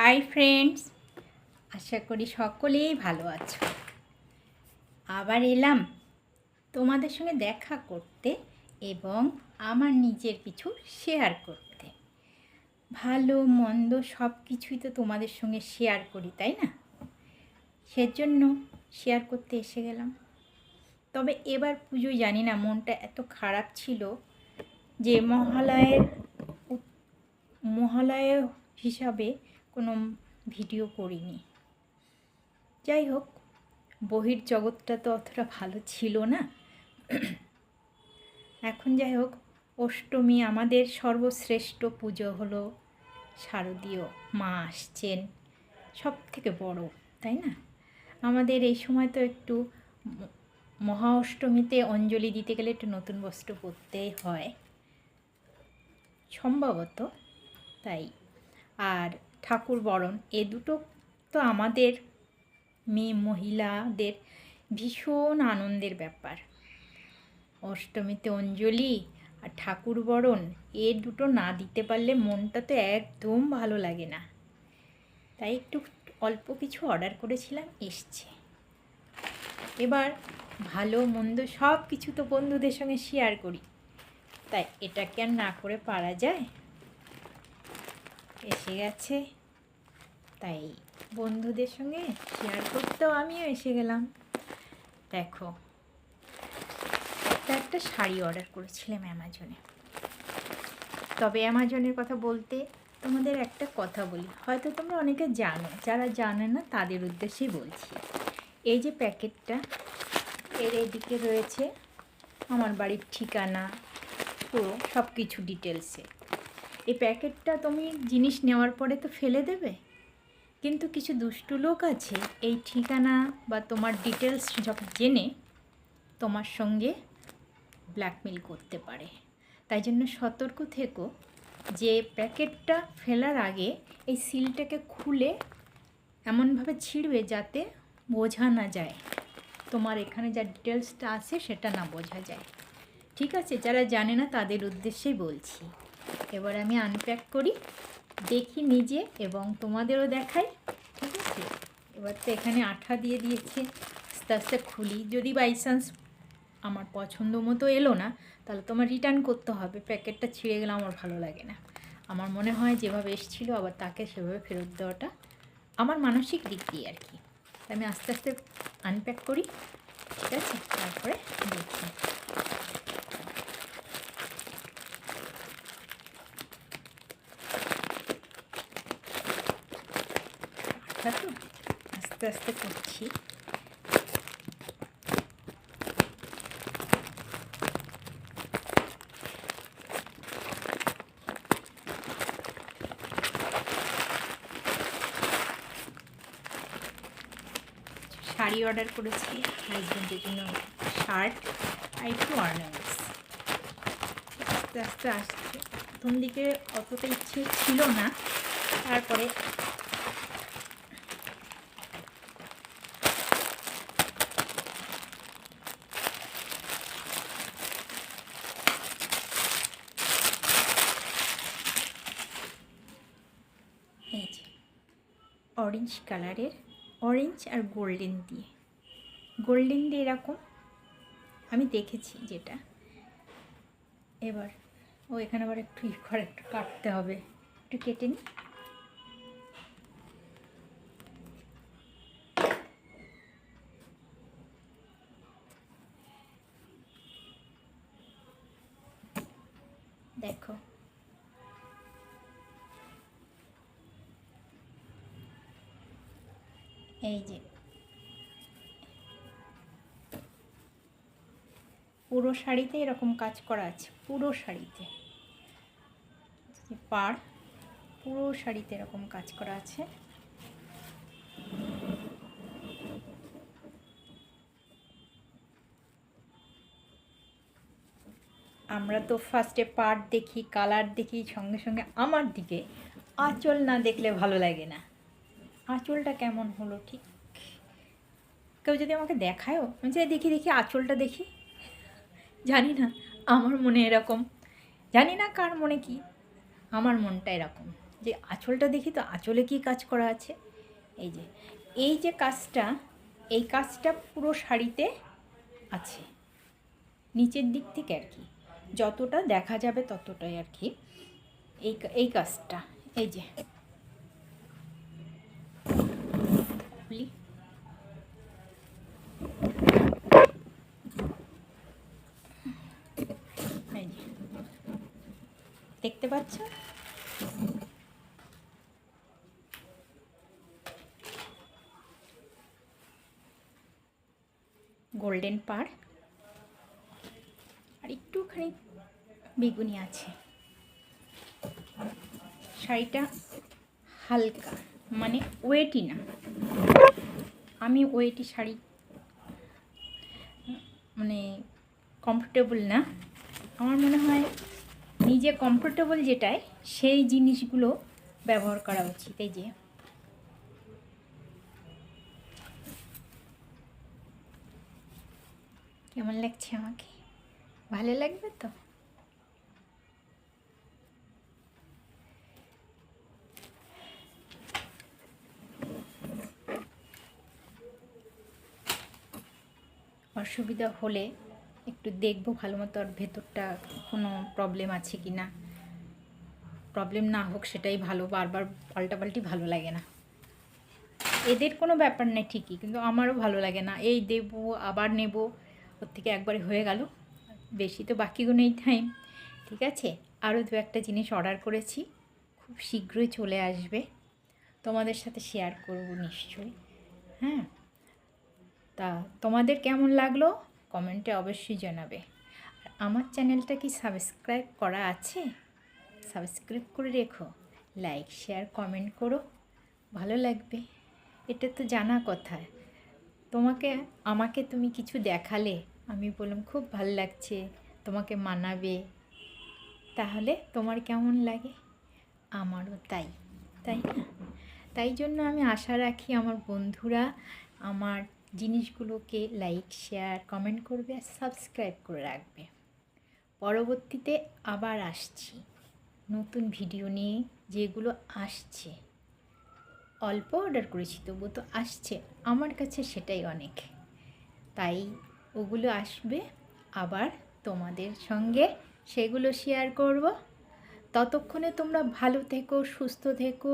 Hi friends, আশা করি সকলেই ভালো আছো। আবার এলাম তোমাদের সঙ্গে দেখা করতে এবং আমার নিজের কিছু শেয়ার করতে। ভালো মন্দ সব কিছুই তো তোমাদের সঙ্গে শেয়ার করি, তাই না? সেজন্য শেয়ার করতে এসে গেলাম। তবে এবার পুজোয় জানি না, মনটা এত খারাপ ছিল যে মহালয়া হিসাবে কোনো ভিডিও করিনি। যাই হোক, বহির জগৎটা তো অতটা ভালো ছিল না। এখন যাই হোক, অষ্টমী আমাদের সর্বশ্রেষ্ঠ পুজো হলো শারদীয় মা আসছেন, সব থেকে বড়, তাই না? আমাদের এই সময় তো একটু মহা অষ্টমীতে অঞ্জলি দিতে গেলে একটু নতুন বস্ত্র পরতেই হয় সম্ভবত, তাই। আর ঠাকুর বরণ, এ দুটো তো আমাদের মেয়ে মহিলাদের ভীষণ আনন্দের ব্যাপার। অষ্টমীতে অঞ্জলি আর ঠাকুর বরণ, এ দুটো না দিতে পারলে মনটা তো একদম ভালো লাগে না। তাই একটু অল্প কিছু অর্ডার করেছিলাম, এসছে। এবার ভালো মন্দ সব কিছু তো বন্ধুদের সঙ্গে শেয়ার করি, তাই এটাকে আর না করে পারা যায়। এসে গেছে, তাই বন্ধুদের সঙ্গে শেয়ার করতেও আমিও এসে গেলাম। দেখো, একটা শাড়ি অর্ডার করেছিলাম অ্যামাজনে। তবে অ্যামাজনের কথা বলতে তোমাদের একটা কথা বলি, হয়তো তোমরা অনেকে জানো, যারা জানে না তাদের উদ্দেশ্যেই বলছি। এই যে প্যাকেটটা, এর এদিকে রয়েছে আমার বাড়ির ঠিকানা, পুরো সব কিছু ডিটেলসে। এই প্যাকেটটা তুমি জিনিস নেওয়ার পরে তো ফেলে দেবে, কিন্তু কিছু দুষ্টু লোক আছে এই ঠিকানা বা তোমার ডিটেলস সব জেনে তোমার সঙ্গে ব্ল্যাকমেল করতে পারে। তাই জন্য সতর্ক থেকো যে প্যাকেটটা ফেলার আগে এই সিলটাকে খুলে এমনভাবে ছিঁড়বে যাতে বোঝা না যায়, তোমার এখানে যা ডিটেলসটা আছে সেটা না বোঝা যায়। ঠিক আছে? যারা জানে না তাদের উদ্দেশ্যেই বলছি। এবার আমি আনপ্যাক করি, দেখি নিজে এবং তোমাদেরও দেখাই। ঠিক আছে? এবার তো এখানে আঠা দিয়ে দিয়েছে, আস্তে আস্তে খুলি। যদি বাই চান্স আমার পছন্দ মতো এলো না, তাহলে তোমার রিটার্ন করতে হবে। প্যাকেটটা ছিঁড়ে গেলে আমার ভালো লাগে না। আমার মনে হয় যেভাবে এসেছিলো আবার তাকে সেভাবে ফেরত দেওয়াটা আমার মানসিক দিক দিয়ে আর কি। আমি আস্তে আস্তে আনপ্যাক করি, ঠিক আছে? তারপরে দেখি। আচ্ছা, তো আস্তে আস্তে করছি। শাড়ি অর্ডার করেছি হাজব্যান্ডের জন্য, শার্ট আর একটু অর্নামেন্টস। আস্তে আস্তে আসছে। প্রথম দিকে অতটা ইচ্ছে ছিল না, তারপরে এই যে অরেঞ্জ কালারের, অরেঞ্জ আর গোল্ডেন দিয়ে এরকম আমি দেখেছি যেটা। এবার এখানে আবার একটু একটু কাটতে হবে, একটু কেটে নিই। দেখো, এই যে পুরো শাড়িতে এরকম কাজ করা আছে, পুরো শাড়িতে পাড়, পুরো শাড়িতে এরকম কাজ করা আছে। আমরা তো ফার্স্টে পাড় দেখি, কালার দেখি, সঙ্গে সঙ্গে আমার দিকে আঁচল না দেখলে ভালো লাগে না। আঁচলটা কেমন হলো, ঠিক কেউ যদি আমাকে দেখায়ও, আমি যে দেখি আঁচলটা দেখি। জানি না, আমার মনে এরকম, জানি না কার মনে কি, আমার মনটা এরকম যে আঁচলটা দেখি তো আঁচলে কি কাজ করা আছে। এই যে কাজটা, এই কাজটা পুরো শাড়িতে আছে, নিচের দিক থেকে আর কি, যতটা দেখা যাবে ততটাই আর কি এই কাজটা। এই যে খুলি, এই যে দেখতে পাচ্ছ, গোল্ডেন পাড় আর একটুখানি বেগুনি আছে। শাড়িটা হালকা, মানে ওয়েটই না। আমি ওয়েটি শাড়ি মানে কমফোর্টেবল না। আমার মনে হয় নিজে কমফোর্টেবল যেটায় সেই জিনিসগুলো ব্যবহার করা উচিত। এই যে কেমন লাগছে আমাকে? ভালো লাগবে তো? অসুবিধা হলে একটু দেখবো ভালো মতো, আর ভেতরটা কোনো প্রবলেম আছে কি না। প্রবলেম না হোক সেটাই ভালো, বারবার পাল্টাপাল্টি ভালো লাগে না। এদের কোনো ব্যাপার নেই ঠিকই, কিন্তু আমারও ভালো লাগে না। এই দেবো আবার নেব, ওর থেকে একবারে হয়ে গেল, বেশি তো বাকিও নেই টাইম। ঠিক আছে, আরও দু একটা জিনিস অর্ডার করেছি, খুব শীঘ্রই চলে আসবে, তোমাদের সাথে শেয়ার করব নিশ্চয়ই। হ্যাঁ, তা তোমাদের কেমন লাগলো কমেন্টে অবশ্যই জানাবে। আর আমার চ্যানেলটা কি সাবস্ক্রাইব করা আছে? সাবস্ক্রাইব করে রেখো, লাইক শেয়ার কমেন্ট করো, ভালো লাগবে। এটা তো জানা কথা। আমাকে তুমি কিছু দেখালে, আমি বললাম খুব ভালো লাগছে, তোমাকে মানাবে, তাহলে তোমার কেমন লাগে? আমারও তাই, তাই না? তাই জন্য আমি আশা রাখি আমার বন্ধুরা আমার জিনিসগুলোকে লাইক শেয়ার কমেন্ট করবে আর সাবস্ক্রাইব করে রাখবে। পরবর্তীতে আবার আসছি নতুন ভিডিও নিয়ে, যেগুলো আসছে অল্প অর্ডার করেছি তবু তো আসছে, আমার কাছে সেটাই অনেক। তাই ওগুলো আসবে, আবার তোমাদের সঙ্গে সেগুলো শেয়ার করব। ততক্ষণে তোমরা ভালো থেকো, সুস্থ থেকো,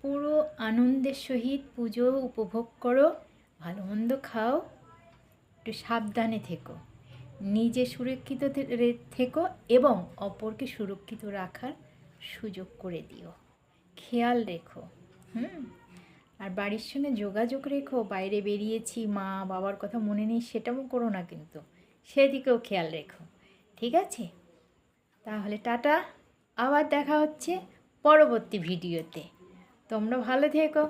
পুরো আনন্দের সহিত পুজো উপভোগ করো, ভালো মন্দ খাও, একটু সাবধানে থেকো, নিজে সুরক্ষিত থেকো এবং অপরকে সুরক্ষিত রাখার সুযোগ করে দিও, খেয়াল রেখো। আর বাড়ির সঙ্গে যোগাযোগ রেখো। বাইরে বেরিয়েছি, মা বাবার কথা মনে নেই সেটাও করো না, কিন্তু সেদিকেও খেয়াল রেখো। ঠিক আছে, তাহলে টাটা, আবার দেখা হচ্ছে পরবর্তী ভিডিওতে। তোমরা ভালো থেকো।